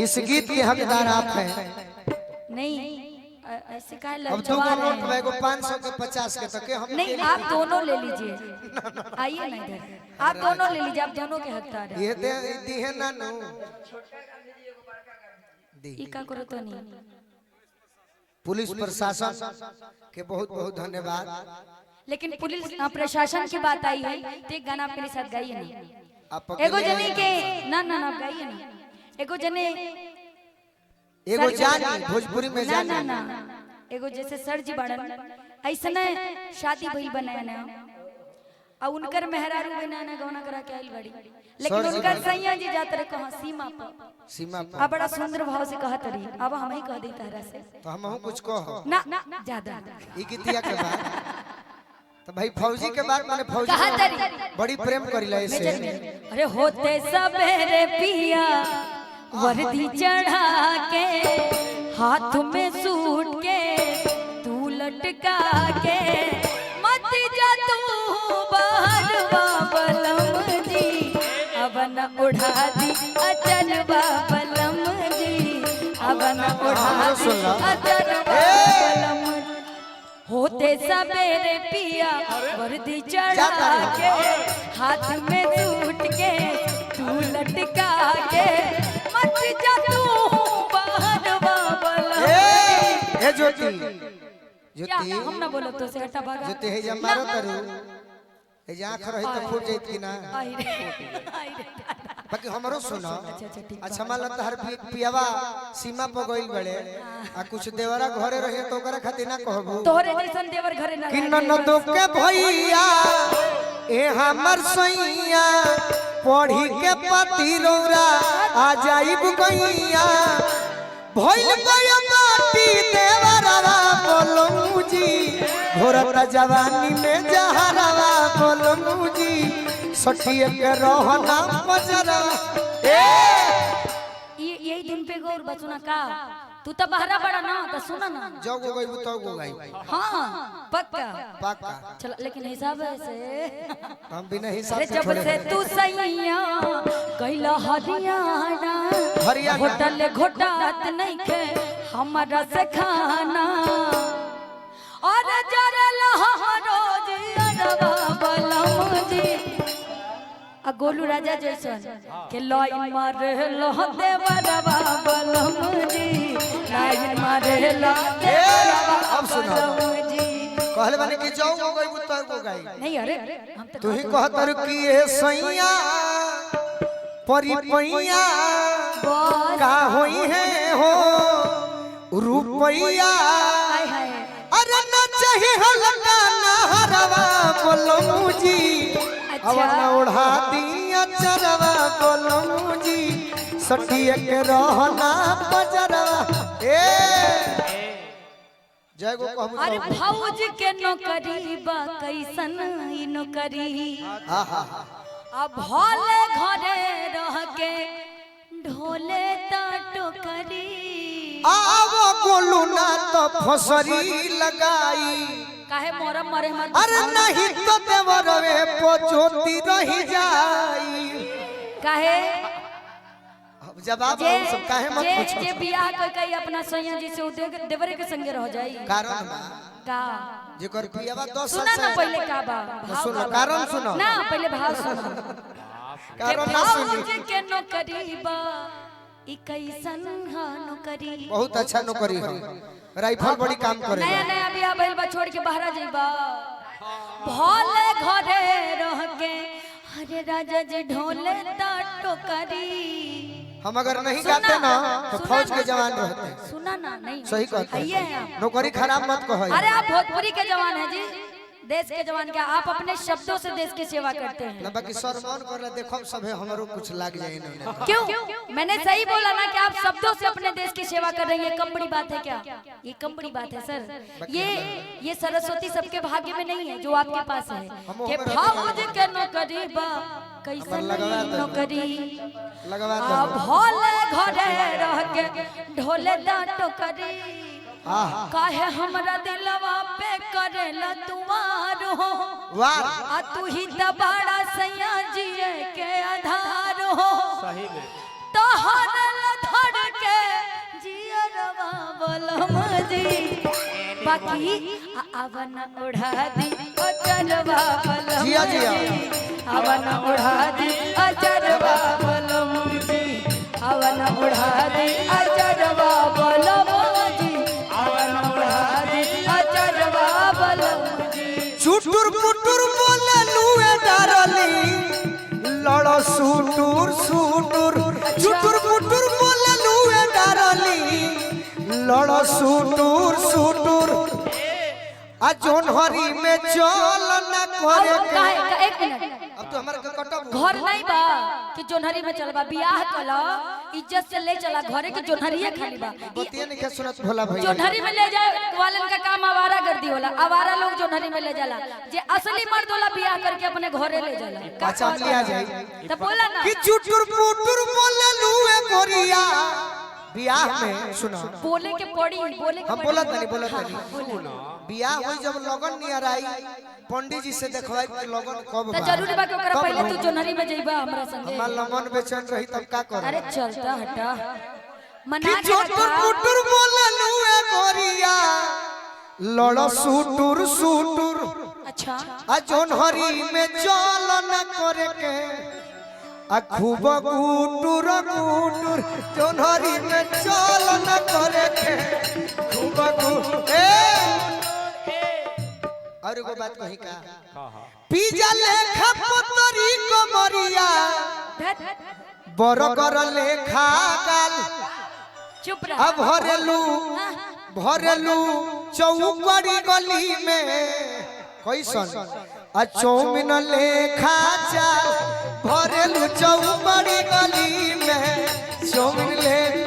इस गीत के हकदार आप हैं। नहीं ऐसे का अब दो नोट में को 500 के 50 के तक हम नहीं, आप दोनों ले लीजिए। आइए ना इधर, आप दोनों ले लीजिए, आप दोनों के हकदार हैं। ये दे दी है ना नो इका करो तो नहीं। पुलिस प्रशासन के बहुत बहुत धन्यवाद। लेकिन पुलिस प्रशासन की बात आई है तो एक गाना आपके साथ गाइए नहीं। आप एगो जने के ना ना ना गाइए नहीं। एगो जने एगो जान भोजपुरी में ना जान ना ना एगो जैसे सर जी बड़न ऐसने शादी भइल बनाया ना और उनकर मेहरारू बनाना गौना करा के आइल बड़ी, लेकिन उनकर सैया जी जात रहे कहां सीमा पर। अब बड़ा सुंदर भाव से कहत रही। अब हम ही कह दी तारा से तो हम कुछ कहो ना ज्यादा ई गीतिया के बाद तो भाई फौजी के बाद माने फौजी कहा तरी बड़ी प्रेम करिला ऐसे। अरे होते सवेरे पिया वर्दी चढ़ा के हाथ में सूट के तू लटका के मत जा तू बाहर बलम जी अब न उड़ा दी अचल बलम जी अब न उड़ा दी अचल बलम। होते सवेरे पिया वर्दी चढ़ा के हाथ में सूट के तू लटका के मत जा तू बाहर बलम। ए ज्योति ज्योति हम ना बोलो तो से हटा भागा। ज्योति है जब मारो तरु ए जा आंख रही तो फूट जाइत कि ना। आई रे बाकी हमरो सुनो। ठीक अच्छा मान लता हर पियावा सीमा पर गइल बड़े आ कुछ देवरा घरे रहे तो ओकरा खातिर ना कहबू तोहरे जैसन देवर घरे ना कि ननदो के भैया ए हमर सैया पढ़ी के पति रौरा आ जाइब गैया भइल गया माटी देवरवा बोलमू जी घोरता जवानी में जहरवा बोलमू जी सखिए के रहना मजरा। यही दिन पे गौर बचुना का तू तो बहरा बड़ा ना तो सुना ना जब हो गई तो हो गई। हाँ पक्का पक्का चलो, लेकिन हिसाब से हम बिना हिसाब अरे से जब से तू सैया कैला हरियाणा होटल घोटात नहीं के हमारा से खाना और जरल रोज अरवा बलम जी आ गोलू राजा जैसन के लाइन मारे लो देवरवा बलम जी लाइन मारे लो देवरवा अब सुनो। बलम जी। कहले बानी कि जाऊ हो गई तो हो गई। नहीं अरे हम तो तू ही कहतर कि ए सैया परी पैया बस का होई है हो रुपैया हाय हाय अरे न चाहे हलका नहरवा बोलमू जी अब न उड़ा दिया चरवा बोलमू जी सखिए के रहना बजरवा। जय गो कहबू अरे भौज के नौकरी बा कैसन ई नौकरी अब भोले घरे रह के ढोले ता टोकरी आवो गोलू ना तो फसरी लगाई काहे मोरा मरे मर अरे नहीं तो देवरवे पोचोती रही जाई। काहे अब जवाब हम सब काहे मत जे पूछो। जे बियाह कर के अपना सैया जी से देवरे के संगे रह जाई कारण बा का जेकर पियावा 10 साल सुना ना से पहले का बा भाव सुनो का बा। कारण सुनो ना पहले भाव सुनो कारण ना सुनी। भौज के नौकरी बा ई कैसन ह नौकरी बहुत अच्छा नौकरी है राइफल बड़ी काम करे नया नया बियाह भइल बा छोड़ के बाहर जाइबा भोले घरे रह के हरे राजा जी ढोले ता टोकरी। हम अगर नहीं गाते ना तो फौज के जवान रहते। सुना ना नहीं सही कहते आइए हैं आप। नौकरी खराब मत कहो। अरे आप भोजपुरी के जवान हैं जी, देश के जवान क्या आप अपने शब्दों से देश की सेवा करते हैं। ना बाकी सरमान करला देखो सब है हमरो कुछ लाग जाए ना। क्यों मैंने सही बोला ना कि आप शब्दों से अपने देश की सेवा कर रही है। कम बड़ी बात है क्या? ये कम बड़ी बात है सर। ये सरस्वती सबके भाग्य में नहीं है जो आपके पास है कि भौज के नौकरी बा कैसन नौकरी लगवा आ भोले घरे रह के ढोले दा टोकरी काहे हमरा दिलवा पे करेला तुम्हार हो वाह आ तू ही त बड़ा सैया जिए के आधार हो सही में तोहर धड़ बाकी अवन उड़ा दी अजरवा बलम जिया जिया अवन उड़ा दी अजरवा बलम जी अवन उड़ा दी अजरवा बलम जी अवन उड़ा दी अजरवा बलम जी चुटुर पुटुर बोले लुए डारली लड़ो सुटुर सुटुर चुटुर पुटुर बोले लुए डारली लड़ो सुटुर सुटुर आ जोनहरी में चल न करे के एक मिनट अब तो हमारे कटब घर नहीं बा कि जोनहरी में चलबा बियाह कला इज्जत से ले चला घरे के जोनहरिए खाली बा बतिया नहीं सुनत भोला भैया जोनहरी में ले जाए वालन का काम आवारा गर्दी होला आवारा लोग जोनहरी में ले जाला जे असली मर्द होला बियाह करके अपने घरे ले जाला अच्छा हम लिया जाए तो बोला ना कि चुटुर पुटुर बोले लुए गोरिया बियाह में सुनो बोले के पड़ी बोले के हम पड़ी। बोला तनी बोला हाँ, तनी बोला। बियाह होई जब लगन नियर आई पंडित जी से देखवाई कि लगन कब तो जरूरी बा कि ओकरा पहले तू जोनहरी में जइबा हमरा संगे हमार लमन बेचैन रही तब का कर अरे चलता हटा कि मना के चुटुर रखा। पुटुर बोले लुए गोरिया लड़ो सुटुर सुटुर अच्छा आ जोनहरी में चल न करे के आ खूब गुटुर गुटुर जोनहरी में चल न करे के खूब गुटुर और एगो बात कही का पिज्जा लेखा पतरी कमरिया बरगर लेखा गाल चुप रह अब भरेलू चौकड़ी गली में कैसन आ चौमिन लेखा चाल भरेलू चौकड़ी गली में चौमिन लेखा